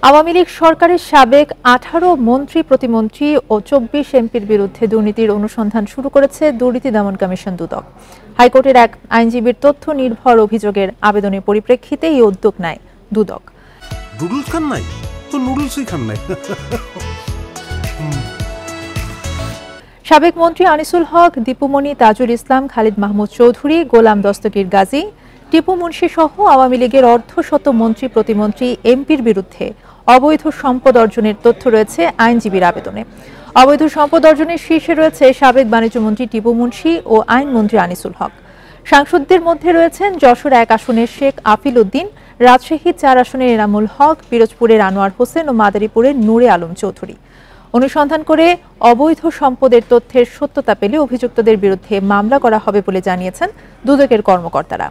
আওয়ামী লীগ সরকারের সাবেক 18 মন্ত্রী প্রতিমন্ত্রী ও 24 এমপির বিরুদ্ধে দুর্নীতির অনুসন্ধান শুরু করেছে দুর্নীতি দমন কমিশন দুদক। হাইকোর্টের এক আইনজীবীর তথ্য নির্ভর অভিযোগের আবেদনের পরিপ্রেক্ষিতে এই উদ্যোগ নেয় দুদক। নুডলস খান নাই তো নুডলসই খান নাই। সাবেক মন্ত্রী আনিসুল হক, দীপুমণি, তাজুল ইসলাম, খালিদ মাহমুদ চৌধুরী, গোলাম দস্তগীর গাজী, টিপু মুন্সি সহ আওয়ামী লীগের অর্ধশত মন্ত্রী প্রতিমন্ত্রী এমপির বিরুদ্ধে অবৈধ সম্পদ অর্জনের তথ্য রয়েছে আইনজীবীর আবেদনে। অবৈধ সম্পদ অর্জনের শীর্ষে রয়েছে সাবেক বাণিজ্যমন্ত্রী টিপু মুন্সি ও আইনমন্ত্রী আনিসুল হক। সাংসদদের মধ্যে রয়েছেন যশোর 1 আসনের শেখ আফিল উদ্দিন, রাজশাহী 4 আসনের এনামুল হক, পিরোজপুরের আনোয়ার হোসেন ও মাদারীপুরের নূরে আলম চৌধুরী। অনুসন্ধান করে অবৈধ সম্পদের তথ্যের সত্যতা পেলে অভিযুক্তদের বিরুদ্ধে মামলা করা হবে বলে জানিয়েছেন দুদকের কর্মকর্তারা।